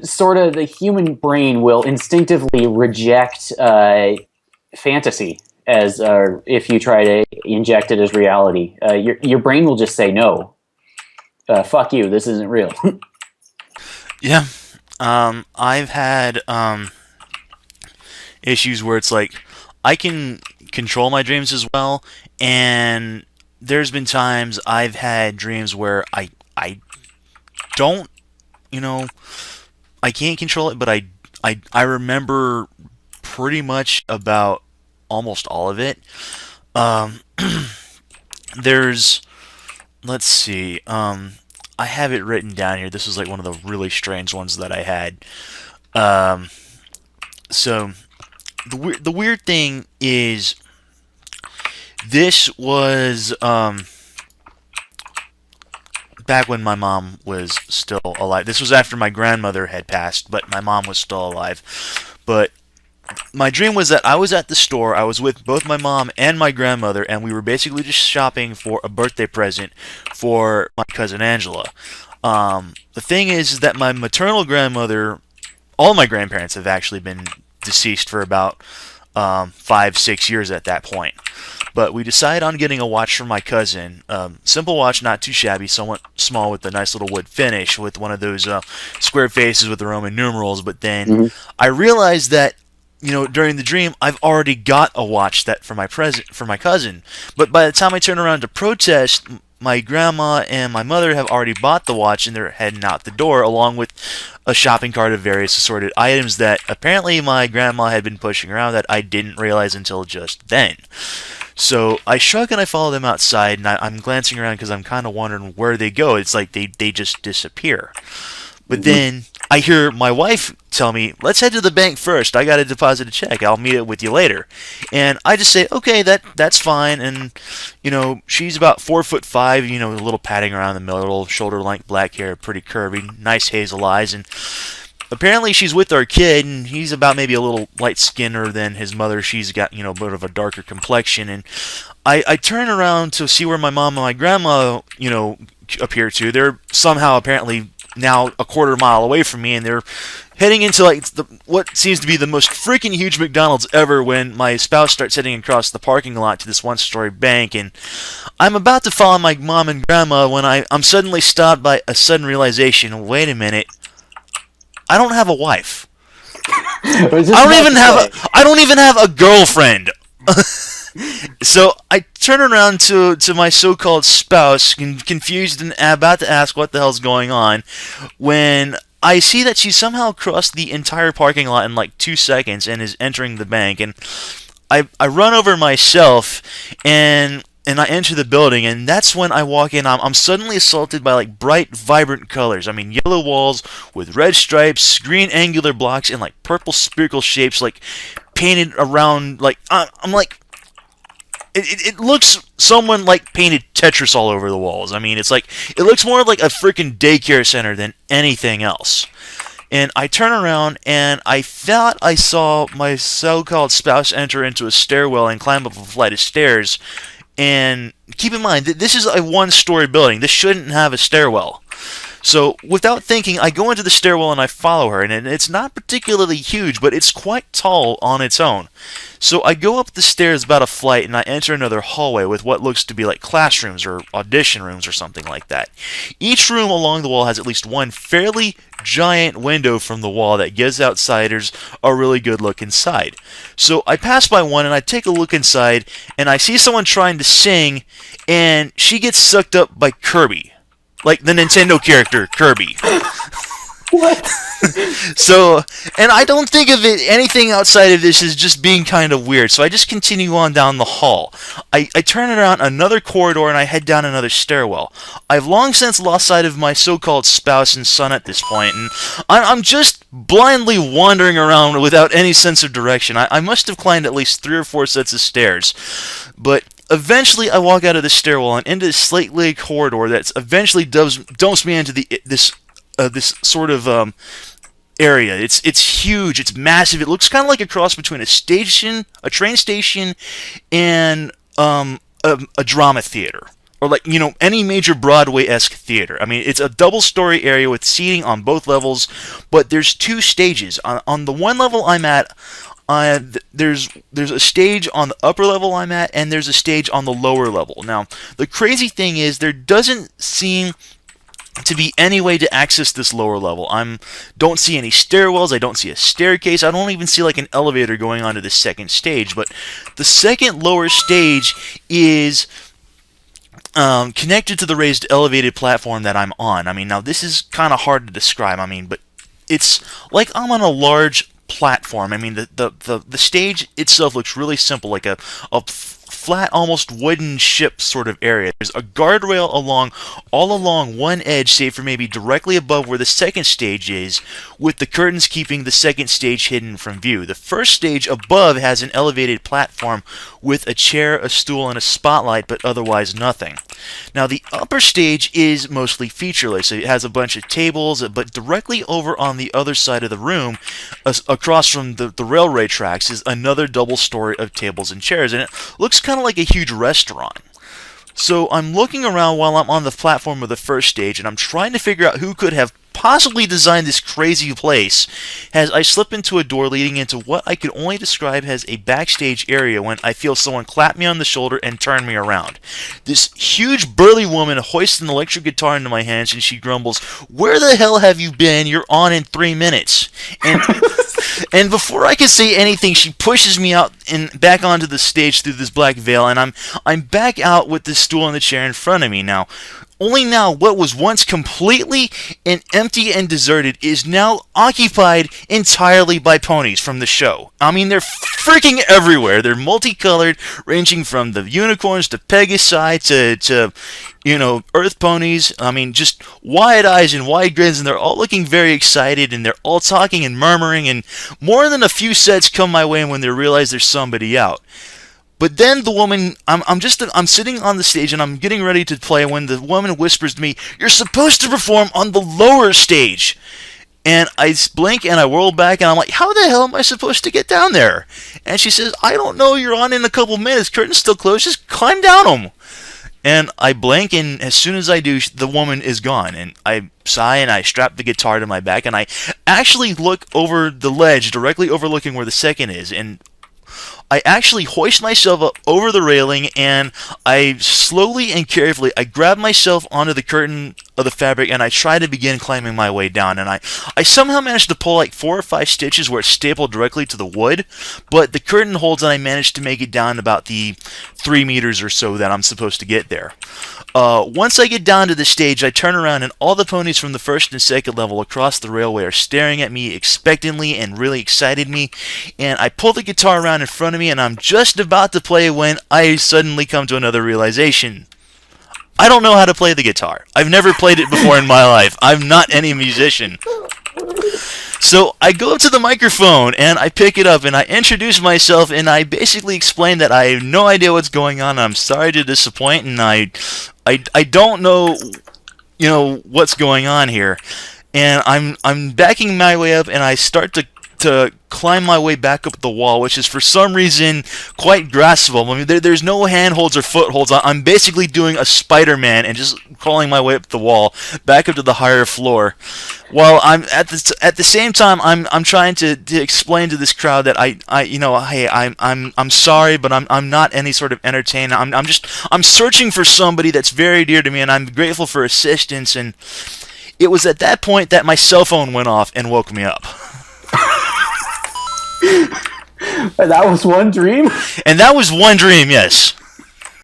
sort of the human brain will instinctively reject fantasy as if you try to inject it as reality. Your brain will just say no. Fuck you. This isn't real. Yeah. I've had issues where it's like I can control my dreams as well, and there's been times I've had dreams where I don't, you know, I can't control it, but I remember pretty much about almost all of it. Um, there's, let's see, I have it written down here. This was like one of the really strange ones that I had. Um, so the weird thing is this was back when my mom was still alive. This was after my grandmother had passed, but my mom was still alive. But my dream was that I was at the store. I was with both my mom and my grandmother, and we were basically just shopping for a birthday present for my cousin Angela. The thing is that my maternal grandmother, all my grandparents have actually been deceased for about 5, 6 years at that point. But we decided on getting a watch for my cousin. Simple watch, not too shabby, somewhat small with a nice little wood finish with one of those square faces with the Roman numerals. But then I realized that, during the dream, I've already got a watch that for my cousin. But by the time I turn around to protest, my grandma and my mother have already bought the watch and they're heading out the door along with a shopping cart of various assorted items that apparently my grandma had been pushing around that I didn't realize until just then. So I shrug and I follow them outside, and I'm glancing around because I'm kind of wondering where they go. It's like they just disappear. But then I hear my wife tell me, let's head to the bank first. I got to deposit a check. I'll meet it with you later. And I just say, okay, that's fine. And, she's about 4'5", a little padding around the middle, shoulder-length black hair, pretty curvy, nice hazel eyes. And apparently she's with our kid, and he's about maybe a little light-skinner than his mother. She's got, a bit of a darker complexion. And I turn around to see where my mom and my grandma, appear to. They're somehow apparently now a quarter mile away from me, and they're heading into what seems to be the most freaking huge McDonald's ever when my spouse starts heading across the parking lot to this one-story bank, and I'm about to follow my mom and grandma when I'm suddenly stopped by a sudden realization. Wait a minute. I don't have a wife. I don't even have a girlfriend. So I turn around to my so-called spouse, confused and about to ask what the hell's going on, when I see that she somehow crossed the entire parking lot in like 2 seconds and is entering the bank. And I run over myself and I enter the building, and that's when I walk in. I'm suddenly assaulted by like bright, vibrant colors. I mean, yellow walls with red stripes, green angular blocks, and like purple spherical shapes like painted around. Like I'm like. It looks someone like painted Tetris all over the walls. I mean, it looks more like a freaking daycare center than anything else. And I turn around and I thought I saw my so-called spouse enter into a stairwell and climb up a flight of stairs. And keep in mind that this is a one-story building. This shouldn't have a stairwell. So, without thinking, I go into the stairwell and I follow her, and it's not particularly huge, but it's quite tall on its own. So, I go up the stairs about a flight, and I enter another hallway with what looks to be like classrooms or audition rooms or something like that. Each room along the wall has at least one fairly giant window from the wall that gives outsiders a really good look inside. So, I pass by one, and I take a look inside, and I see someone trying to sing, and she gets sucked up by Kirby. Like the Nintendo character, Kirby. What? So, and I don't think of it anything outside of this as just being kind of weird. So I just continue on down the hall. I turn around another corridor and I head down another stairwell. I've long since lost sight of my so-called spouse and son at this point, and I'm just blindly wandering around without any sense of direction. I must have climbed at least 3 or 4 sets of stairs. But eventually, I walk out of the stairwell and into this slate-laid corridor that eventually dumps me into this sort of area. It's huge. It's massive. It looks kind of like a cross between a train station, and a drama theater or like, any major Broadway-esque theater. I mean, it's a double-story area with seating on both levels, but there's 2 stages. On the one level I'm at, there's a stage on the upper level I'm at, and there's a stage on the lower level. Now, the crazy thing is there doesn't seem to be any way to access this lower level. Don't see any stairwells, I don't see a staircase, I don't even see like an elevator going on to the second stage, but the second lower stage is connected to the raised elevated platform that I'm on. I mean, now this is kind of hard to describe, but it's like I'm on a large platform. I mean, the stage itself looks really simple, like a flat, almost wooden ship sort of area. There's a guardrail all along one edge, save for maybe directly above where the second stage is, with the curtains keeping the second stage hidden from view. The first stage above has an elevated platform with a chair, a stool, and a spotlight, but otherwise nothing. Now, the upper stage is mostly featureless. It has a bunch of tables, but directly over on the other side of the room, across from the railway tracks, is another double story of tables and chairs, and it looks kind of like a huge restaurant. So I'm looking around while I'm on the platform of the first stage, and I'm trying to figure out who could have possibly designed this crazy place as I slip into a door leading into what I could only describe as a backstage area when I feel someone clap me on the shoulder and turn me around. This huge burly woman hoists an electric guitar into my hands, and she grumbles, "Where the hell have you been? You're on in 3 minutes." And before I can say anything, she pushes me out and back onto the stage through this black veil, and I'm back out with the stool and the chair in front of me now. Only now, what was once completely and empty and deserted is now occupied entirely by ponies from the show. I mean, they're freaking everywhere. They're multicolored, ranging from the unicorns to Pegasi to Earth ponies. I mean, just wide eyes and wide grins, and they're all looking very excited, and they're all talking and murmuring, and more than a few sets come my way when they realize there's somebody out. But then the woman, I'm sitting on the stage and I'm getting ready to play when the woman whispers to me, "You're supposed to perform on the lower stage." And I blink and I whirl back and I'm like, "How the hell am I supposed to get down there?" And she says, "I don't know, you're on in a couple minutes, curtain's still closed, just climb down them." And I blink, and as soon as I do, the woman is gone. And I sigh and I strap the guitar to my back, and I actually look over the ledge, directly overlooking where the second is, and I actually hoist myself up over the railing, and I slowly and carefully, I grab myself onto the curtain of the fabric, and I try to begin climbing my way down, and I somehow managed to pull like 4 or 5 stitches where it's stapled directly to the wood, but the curtain holds, and I managed to make it down about the 3 meters or so that I'm supposed to get there. Once I get down to the stage, I turn around, and all the ponies from the first and second level across the railway are staring at me expectantly and really excited me, and I pull the guitar around in front of me, and I'm just about to play when I suddenly come to another realization. I don't know how to play the guitar. I've never played it before in my life. I'm not any musician. So I go up to the microphone and I pick it up and I introduce myself and I basically explain that I have no idea what's going on. I'm sorry to disappoint, and I don't know, what's going on here. And I'm backing my way up, and I start to climb my way back up the wall, which is for some reason quite graspable. I mean, there's no handholds or footholds. I'm basically doing a Spider-Man and just crawling my way up the wall, back up to the higher floor. While I'm at the same time, I'm trying to explain to this crowd that hey, I'm sorry, but I'm not any sort of entertainer. I'm searching for somebody that's very dear to me, and I'm grateful for assistance. And it was at that point that my cell phone went off and woke me up. That was one dream? And that was one dream, yes.